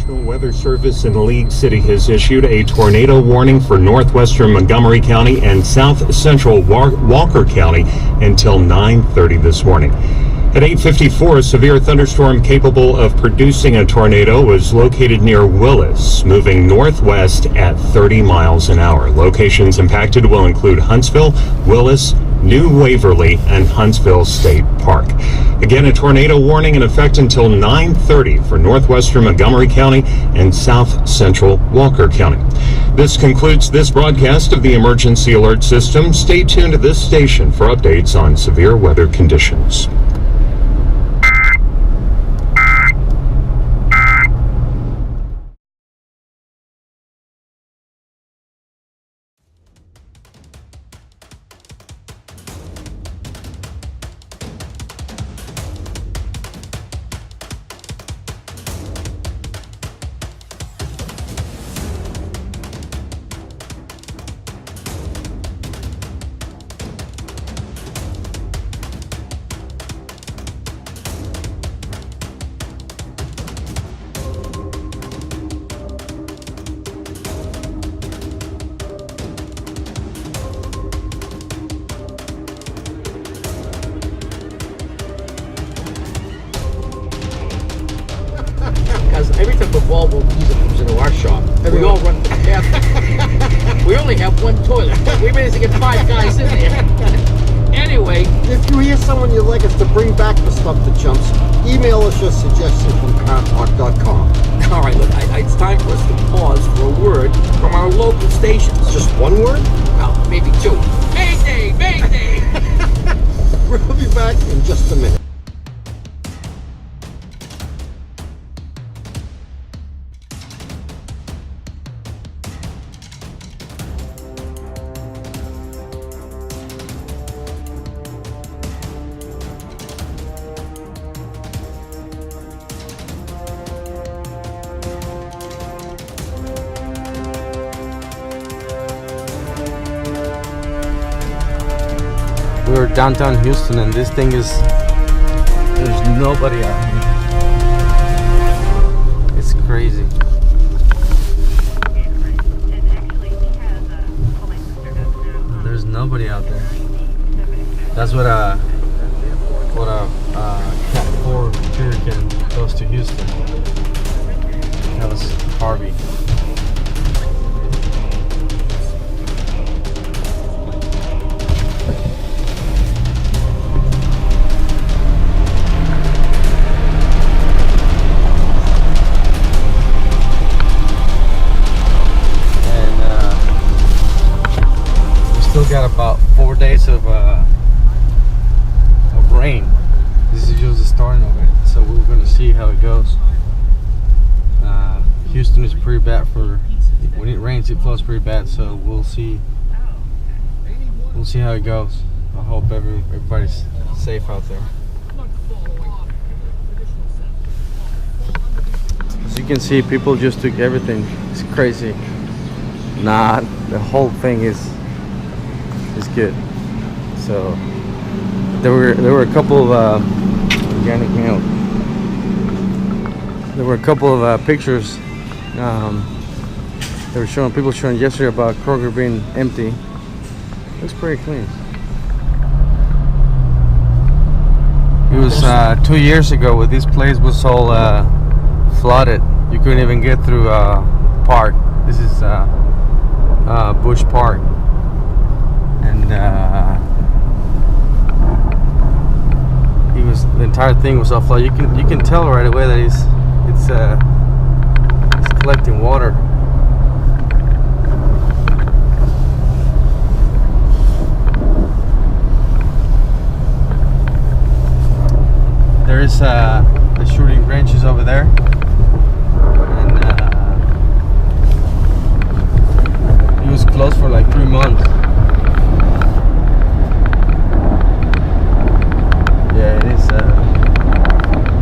National Weather Service in League City has issued a tornado warning for northwestern Montgomery County and south central Walker County until 9:30 this morning. At 8:54, a severe thunderstorm capable of producing a tornado was located near Willis, moving northwest at 30 miles an hour. Locations impacted will include Huntsville, Willis, New Waverly, and Huntsville State Park. Again, a tornado warning in effect until 9:30 for northwestern Montgomery County and south central Walker County. This concludes this broadcast of the Emergency Alert System. Stay tuned to this station for updates on severe weather conditions. Every time the ball comes into our shop, we all run to the bathroom. We only have one toilet, but we managed to get 5 guys in there. Anyway, if you hear someone you'd like us to bring back the stuff that jumps, email us your suggestions from carpark.com. All right, look, it's time for us to pause for a word from our local stations. Just one word? Well, maybe 2. Mayday! Mayday! We'll be back in just a minute. We're downtown Houston and this thing is, there's nobody out here. It's crazy. There's nobody out there. That's what a Cat 4 hurricane goes to Houston. That was Harvey. Got about 4 days of rain. This is just the starting of it, so we're going to see how it goes. Houston is pretty bad for when it rains. It flows pretty bad, so we'll see how it goes. I hope everybody's safe out there. As you can see, people just took everything. It's crazy. Nah, the whole thing is good. So there were a couple of organic milk. There were a couple of pictures they were showing yesterday about Kroger being empty. Looks pretty clean. It was 2 years ago when this place was all flooded. You couldn't even get through park. This is Bush Park. And the entire thing was all flooded. You can tell right away that it's collecting water. There is the shooting range is over there, and it was closed for like 3 months. Yeah, it is.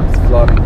It's flooding.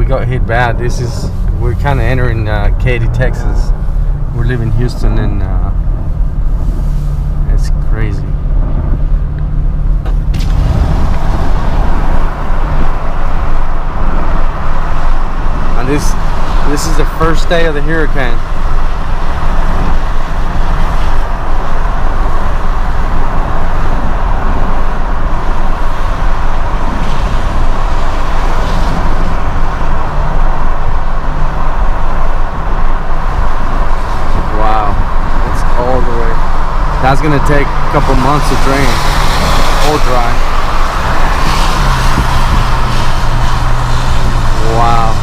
got hit bad. We're kind of entering Katy, Texas. We're leaving Houston, and it's crazy. And this is the first day of the hurricane. That's gonna take a couple months to drain or dry. Wow.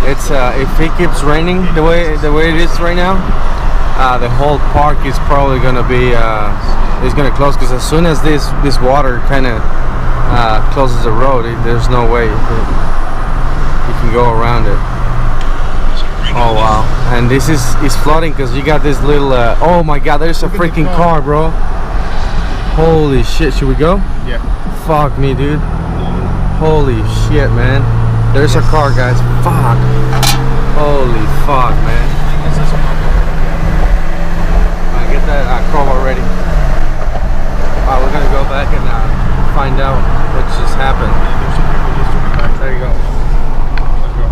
It's if it keeps raining the way it is right now, the whole park is probably gonna be is gonna close, because as soon as this water kind of closes the road, there's no way you can go around it. Oh wow! And this is flooding because you got this little. Oh my God! There's a freaking car, bro! Holy shit! Should we go? Yeah. Fuck me, dude! Holy shit, man! There's a car, guys. Fuck! Holy fuck, man! Get that crowbar ready. Alright, we're gonna go back and find out what just happened. There you go. Let's go.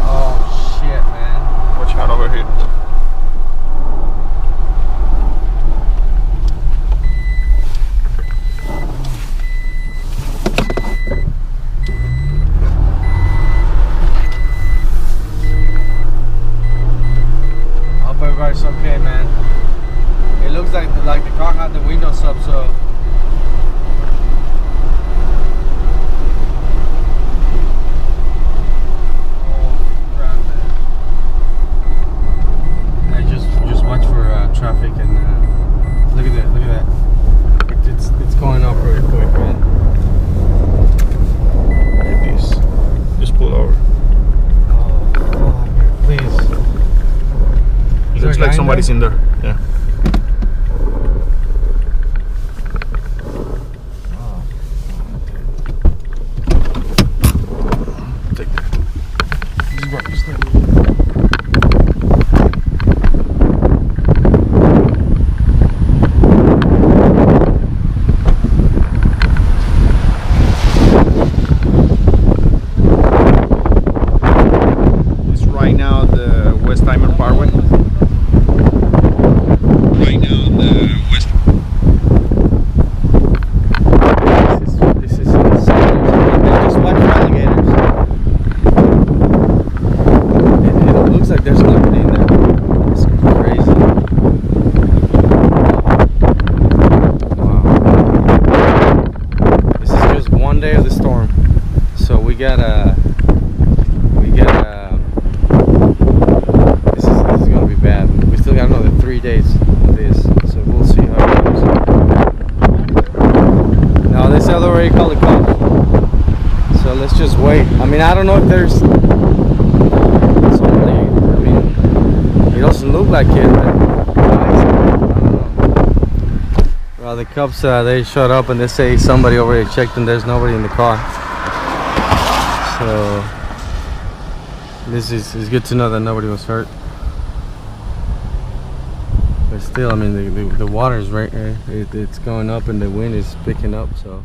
Oh shit, man. Watch out over here. Everybody's okay, man. It looks like the car had the windows up, so oh crap, man. I just watch for traffic, and look at that. It's going up really quick, man. Look at this. Just pull over. Oh, man, please. Looks like somebody's in there. Yeah. Take that. Just run. Just run. It's right now the West Diamond Parkway. Right now on the west. This is insane. They just watch for alligators. It looks like there's nobody in there. It's crazy. Wow. This is just one day of the storm. So we got this is gonna be bad. We still got another 3 days. So we'll see how it goes. Now this had already called the cops, so let's just wait. I mean, I don't know if there's somebody. I mean, it doesn't look like it, but I don't know. Well, the cops they showed up and they say somebody already checked and there's nobody in the car. So this is good to know that nobody was hurt. But still, I mean, the water is right there. It's going up and the wind is picking up, so.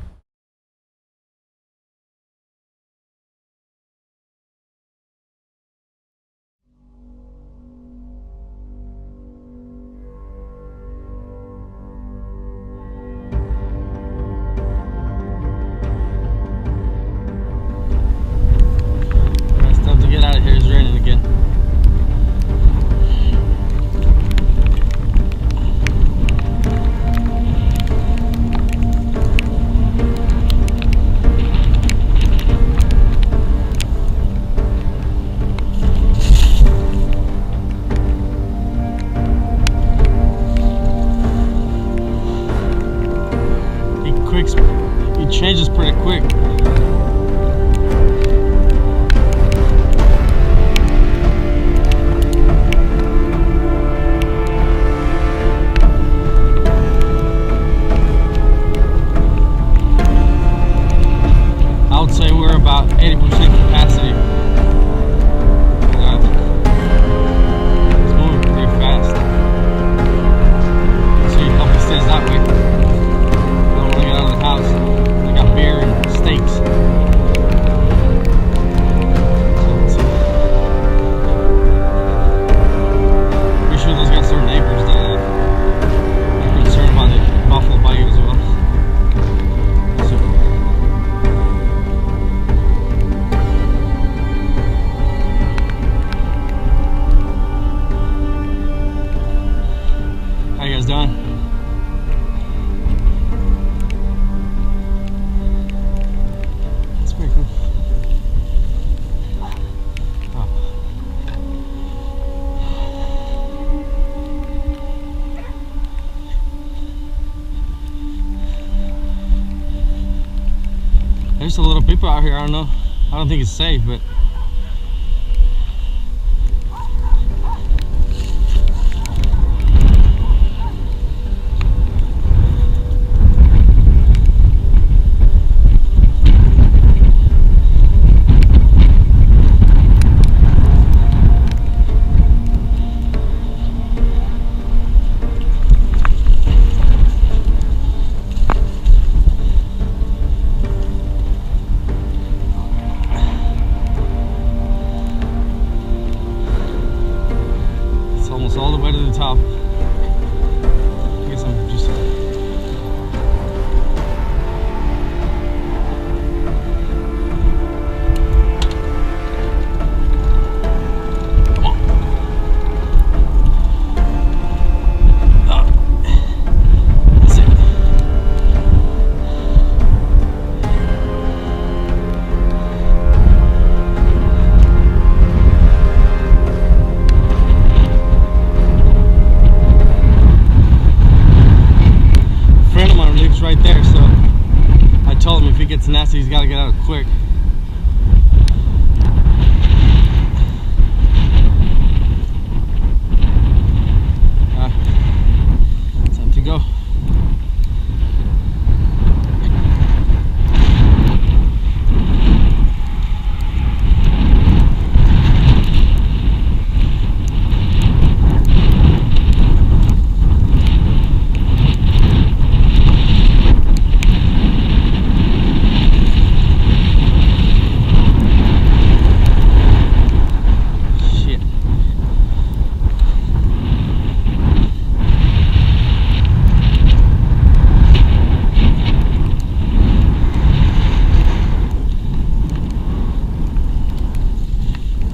It's time to get out of here. It's raining again. It changes pretty quick. I would say we're about 80% capacity. It's moving pretty fast. So you hope it stays that way. I don't want to get out of the house. I got beer and steaks. So let's see. Pretty sure those guys are neighbors that are concerned about the Buffalo Bayou as well. How you guys doing? That's pretty cool. Oh. There's a little people out here. I don't know. I don't think it's safe, but all the way to the top. I guess I'm just come on. That's it. Right there, so I told him if he gets nasty, he's got to get out quick. Time to go.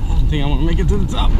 I think I'm gonna make it to the top.